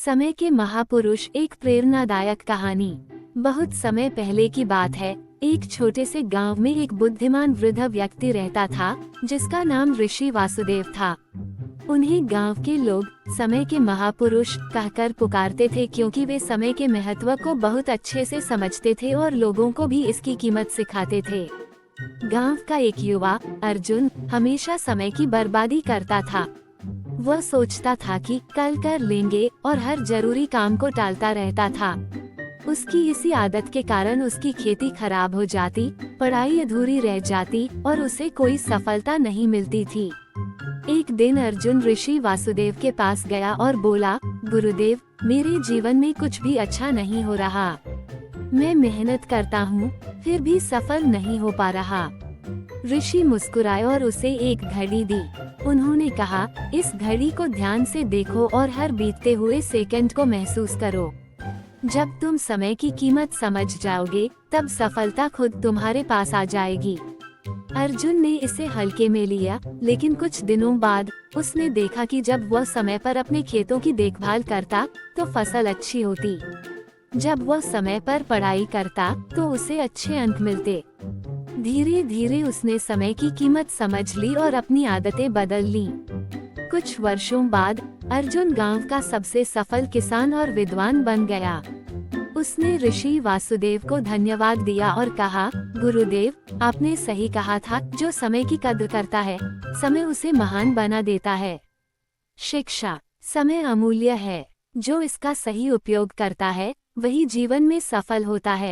समय के महापुरुष, एक प्रेरणादायक कहानी। बहुत समय पहले की बात है। एक छोटे से गांव में एक बुद्धिमान वृद्ध व्यक्ति रहता था, जिसका नाम ऋषि वासुदेव था। उन्हें गांव के लोग समय के महापुरुष कहकर पुकारते थे, क्योंकि वे समय के महत्व को बहुत अच्छे से समझते थे और लोगों को भी इसकी कीमत सिखाते थे। गांव का एक युवा अर्जुन हमेशा समय की बर्बादी करता था। वह सोचता था कि कल कर लेंगे और हर जरूरी काम को टालता रहता था। उसकी इसी आदत के कारण उसकी खेती खराब हो जाती, पढ़ाई अधूरी रह जाती और उसे कोई सफलता नहीं मिलती थी। एक दिन अर्जुन ऋषि वासुदेव के पास गया और बोला, गुरुदेव, मेरे जीवन में कुछ भी अच्छा नहीं हो रहा। मैं मेहनत करता हूँ, फिर भी सफल नहीं हो पा रहा। ऋषि मुस्कुराए और उसे एक घड़ी दी। उन्होंने कहा, इस घड़ी को ध्यान से देखो और हर बीतते हुए सेकंड को महसूस करो। जब तुम समय की कीमत समझ जाओगे, तब सफलता खुद तुम्हारे पास आ जाएगी। अर्जुन ने इसे हल्के में लिया, लेकिन कुछ दिनों बाद उसने देखा कि जब वह समय पर अपने खेतों की देखभाल करता, तो फसल अच्छी होती। जब वह समय पर पढ़ाई करता, तो उसे अच्छे अंक मिलते। धीरे धीरे उसने समय की कीमत समझ ली और अपनी आदतें बदल ली। कुछ वर्षों बाद अर्जुन गांव का सबसे सफल किसान और विद्वान बन गया। उसने ऋषि वासुदेव को धन्यवाद दिया और कहा, गुरुदेव, आपने सही कहा था, जो समय की कद्र करता है, समय उसे महान बना देता है। शिक्षा। समय अमूल्य है। जो इसका सही उपयोग करता है, वही जीवन में सफल होता है।